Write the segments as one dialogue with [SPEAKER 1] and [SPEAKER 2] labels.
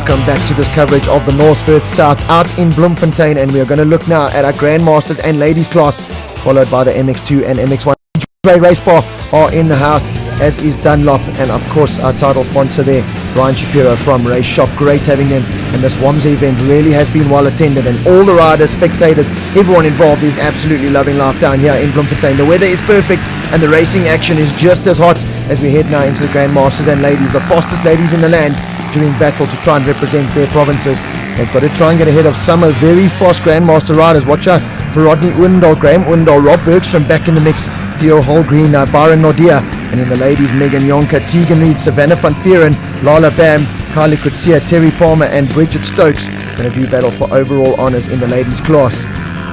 [SPEAKER 1] welcome back to this coverage of the North Firth South out in Bloemfontein, and we are going to look now at our Grandmasters and Ladies class, followed by the MX2 and MX1. Race bar are in the house, as is Dunlop, and of course our title sponsor there, Brian Shapiro from Race Shop. Great having them, and this WOMSA event really has been well attended, and all the riders, spectators, everyone involved is absolutely loving life down here in Bloemfontein. The weather is perfect and the racing action is just as hot as we head now into the Grandmasters and Ladies, the fastest ladies in the land, doing battle to try and represent their provinces. They've got to try and get ahead of some very fast Grandmaster riders. Watch out for Rodney Oendal, Graham Oendal, Rob Bergstrom back in the mix, Theo Holgreen, Byron Nordia, and in the ladies, Megan Jonker, Tegan Reid, Savannah van Vieren, Lala Bam, Kylie Kutsia, Terry Palmer and Bridget Stokes going to do battle for overall honours in the ladies class.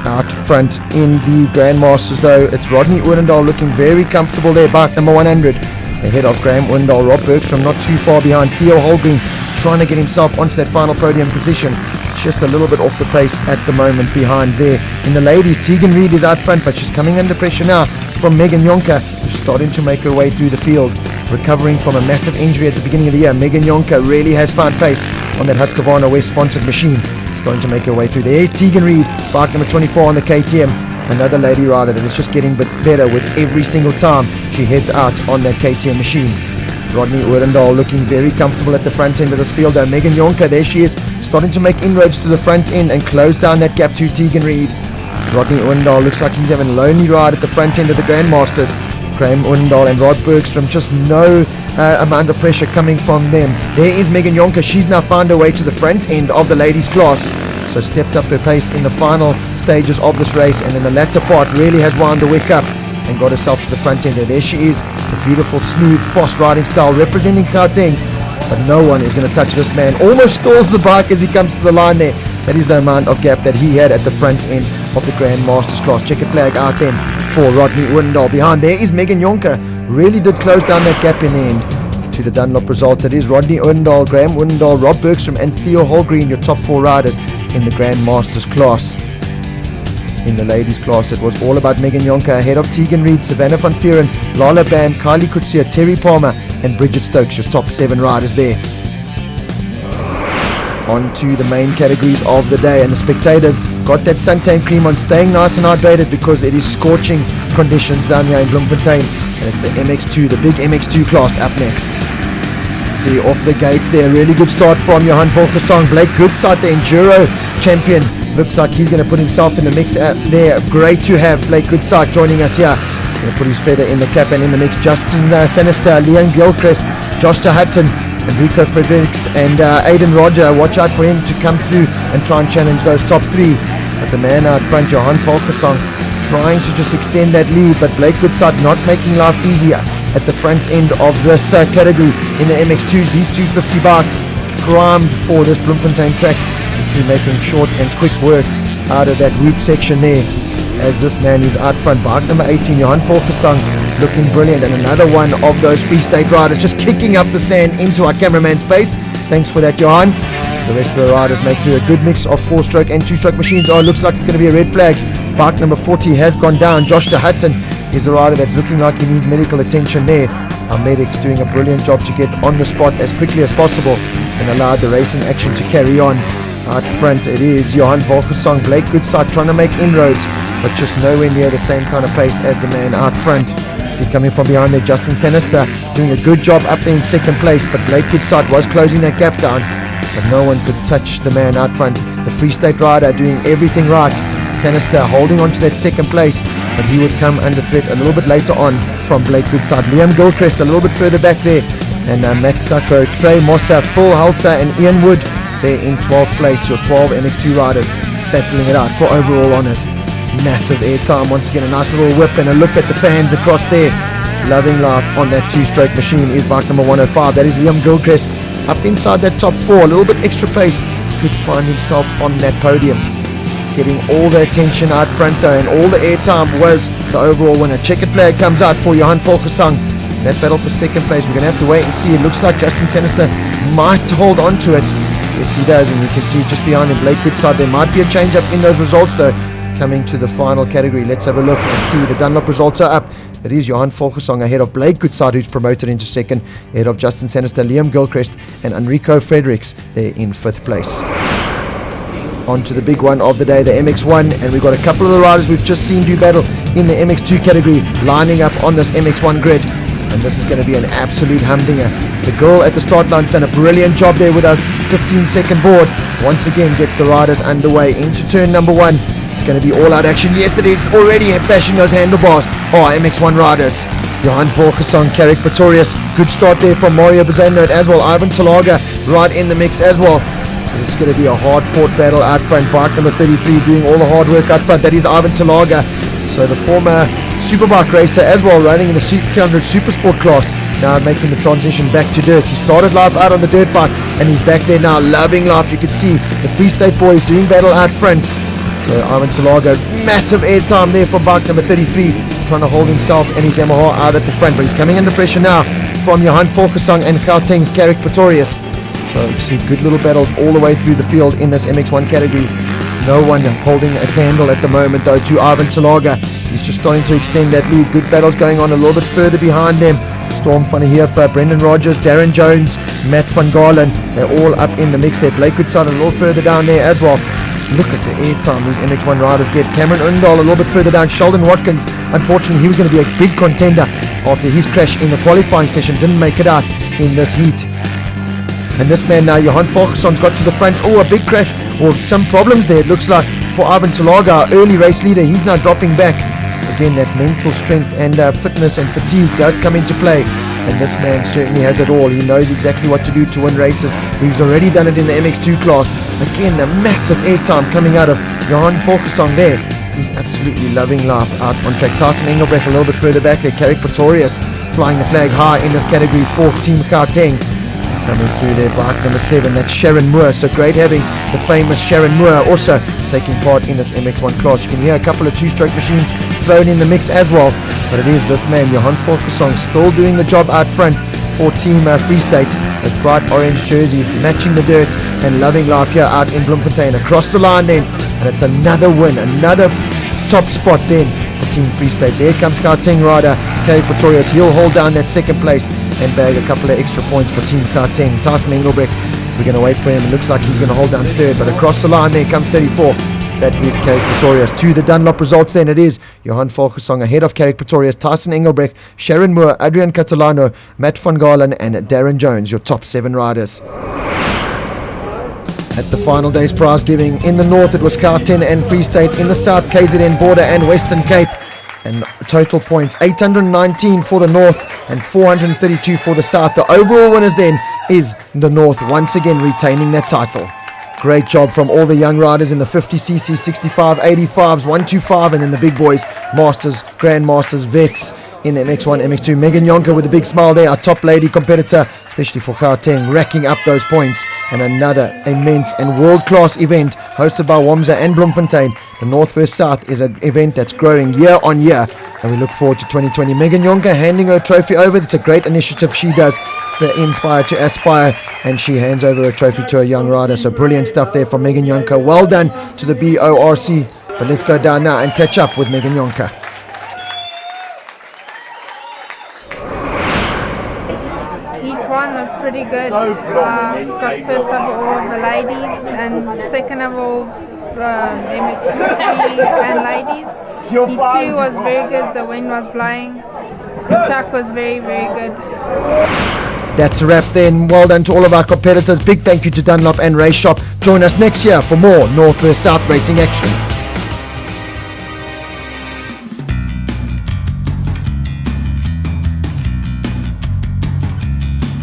[SPEAKER 1] Out front in the Grandmasters though, it's Rodney Oendal looking very comfortable there, bike number 100. Ahead of Graham Oendal, Rob Bergstrom not too far behind, Theo Holgreen trying to get himself onto that final podium position, just a little bit off the pace at the moment behind there. In the ladies, Tegan Reid is out front, but she's coming under pressure now from Megan Jonker, who's starting to make her way through the field. Recovering from a massive injury at the beginning of the year, Megan Jonker really has found pace on that Husqvarna West sponsored machine, starting to make her way through. There's Tegan Reid, bike number 24 on the KTM, another lady rider that is just getting a bit better with every single time she heads out on that KTM machine. Rodney Oendal looking very comfortable at the front end of this field though. Megan Jonker, there she is, starting to make inroads to the front end and close down that gap to Tegan Reid. Rodney Oendal looks like he's having a lonely ride at the front end of the Grandmasters. Graham Oendal and Rod Bergstrom, just no amount of pressure coming from them. There is Megan Jonker, she's now found her way to the front end of the ladies class, so stepped up her pace in the final stages of this race, and in the latter part really has wound the wick up and got herself to the front end. There she is, the beautiful, smooth, fast riding style representing Gauteng, but no one is going to touch this man. Almost stalls the bike as he comes to the line there. That is the amount of gap that he had at the front end of the Grandmasters class. Checkered flag out then for Rodney Oendal. Behind there is Megan Jonker, really did close down that gap in the end. To the Dunlop results, it is Rodney Oendal, Graham Oendal, Rob Bergstrom and Theo Holgreen, your top four riders in the Grandmasters class. In the ladies class, it was all about Megan Jonker ahead of Tegan Reid, Savannah van Vieren, Lala Bam, Kylie Kutsia, Terry Palmer and Bridget Stokes, your top 7 riders there. On to the main categories of the day, and the spectators got that suntan cream on, staying nice and hydrated because it is scorching conditions down here in Bloemfontein, and it's the MX2, the big MX2 class up next. See off the gates there, really good start from Johan Volkersong. Blake Goodside, the Enduro champion, looks like he's going to put himself in the mix out there. Great to have Blake Goodside joining us here. Going to put his feather in the cap and in the mix. Justin Sinister, Leon Gilchrist, Josh Hutton, Enrico Fredericks and Aidan Roger. Watch out for him to come through and try and challenge those top 3. But the man out front, Johan Volkersong, trying to just extend that lead, but Blake Goodside not making life easier at the front end of this category in the MX2s. These 250 bikes primed for this Bloemfontein track. You can see making short and quick work out of that loop section there, as this man is out front. Bike number 18, Johan Volkersong, looking brilliant, and another one of those Free State riders just kicking up the sand into our cameraman's face. Thanks for that, Johan. The rest of the riders make through a good mix of 4-stroke and 2-stroke machines. Oh, it looks like it's going to be a red flag. Bike number 40 has gone down. Josh Hutton is the rider that's looking like he needs medical attention there. Our medics doing a brilliant job to get on the spot as quickly as possible and allow the racing action to carry on. Out front it is Johan Volkersong, Blake Goodside trying to make inroads, but just nowhere near the same kind of pace as the man out front. See coming from behind there, Justin Sinister doing a good job up there in second place, but Blake Goodside was closing that gap down, but no one could touch the man out front. The Free State rider doing everything right. Sinister holding on to that second place, but he would come under threat a little bit later on from Blake Goodside. Liam Gilchrist a little bit further back there, and Matt Sacco, Trey Mossa, Phil Halsa and Ian Wood there in 12th place, your 12 MX2 riders battling it out for overall honours. Massive airtime, once again a nice little whip and a look at the fans across there. Loving life on that 2-stroke machine is bike number 105, that is Liam Gilchrist up inside that top 4, a little bit extra pace, could find himself on that podium. Getting all the attention out front though, and all the airtime was the overall winner. Checkered flag comes out for Johan Volkersong. That battle for second place, we're going to have to wait and see. It looks like Justin Sinister might hold on to it. Yes, he does, and you can see just behind him Blake Goodside. There might be a change up in those results though. Coming to the final category, let's have a look and see. The Dunlop results are up, It is Johan Volkersong ahead of Blake Goodside, who's promoted into second, ahead of Justin Sanister, Liam Gilchrist, and Enrico Fredericks there in 5th place. On to the big one of the day, the MX1, and we've got a couple of the riders we've just seen do battle in the MX2 category lining up on this MX1 grid, and this is going to be an absolute humdinger. The girl at the start line's done a brilliant job there with a 15-second board. Once again gets the riders underway into turn number 1. It's going to be all-out action. Yes, it is already bashing those handlebars. MX1 riders. Johan Volkersong, Carrick Pretorius. Good start there from Mario Bazano as well. Ivan Talaga right in the mix as well. So this is going to be a hard-fought battle out front. Bike number 33 doing all the hard work out front. That is Ivan Talaga. So the former superbike racer as well, running in the 600 Supersport class, now making the transition back to dirt. He started life out on the dirt bike and he's back there now, loving life. You can see the Free State boys doing battle out front. So Ivan Talaga, massive airtime there for bike number 33, trying to hold himself and his Yamaha out at the front, but he's coming under pressure now from Johan Volkersong and Gauteng's Carrick Pretorius. So you see good little battles all the way through the field in this MX1 category. No one holding a candle at the moment though to Ivan Talaga. He's just starting to extend that lead. Good battles going on a little bit further behind them. Storm van der Heever, Brendan Rogers, Darren Jones, Matt van Galen, they're all up in the mix there. Blake Goodside a little further down there as well. Look at the airtime these MX1 riders get. Cameron Undal a little bit further down. Sheldon Watkins, unfortunately he was going to be a big contender after his crash in the qualifying session. Didn't make it out in this heat. And this man now, Johan Volkersong's got to the front. A big crash, or some problems there it looks like for Ivan Talaga, our early race leader. He's now dropping back. Again, that mental strength and fitness and fatigue does come into play. And this man certainly has it all. He knows exactly what to do to win races. He's already done it in the MX2 class. Again, the massive airtime coming out of Johan Volkersong there. He's absolutely loving life out on track. Tyson Engelbrecht a little bit further back there. Carrick Pretorius flying the flag high in this category for Team Gauteng. Coming through there, bike number 7, that's Sharon Moore. So great having the famous Sharon Moore also taking part in this MX1 class. You can hear a couple of two-stroke machines thrown in the mix as well. But it is this man, Johan Volkersong, still doing the job out front for Team Free State. Those bright orange jerseys matching the dirt and loving life here out in Bloemfontein. Across the line then, and it's another win, another top spot then for Team Free State. There comes Gauteng rider Carrick Pretorius. He'll hold down that second place and bag a couple of extra points for Team Gauteng. Tyson Engelbrecht, we're going to wait for him. It looks like he's going to hold down third, but across the line there comes 34. That is Carrick Pretorius. To the Dunlop results then, it is Johan Volkersong ahead of Carrick Pretorius, Tyson Engelbrecht, Sharon Moore, Adrian Catalano, Matt van Galen and Darren Jones, your top 7 riders. At the final day's prize giving, in the north it was Gauteng and Free State, in the south KZN Border and Western Cape. And total points 819 for the north and 432 for the south. The overall winners then is the north, once again retaining that title. Great job from all the young riders in the 50cc, 65, 85s, 125, and then the big boys, Masters, Grandmasters, Vets in MX1, MX2. Megan Yonker with a big smile there, our top lady competitor, especially for Gauteng, racking up those points. And another immense and world-class event hosted by Wamza and Bloemfontein. The North vs South is an event that's growing year on year, and we look forward to 2020. Megan Yonker handing her trophy over. It's a great initiative she does. It's the Inspire to Aspire, and she hands over a trophy to a young rider. So brilliant stuff there from Megan Yonker. Well done to the BORC. But let's go down now and catch up with Megan Yonker.
[SPEAKER 2] Each one was pretty good. Got first of all the ladies and second of all the MX3 and ladies. E2 was very good, the wind was blowing. The track was very, very good.
[SPEAKER 1] That's a wrap then. Well done to all of our competitors. Big thank you to Dunlop and Race Shop. Join us next year for more North vs South racing action.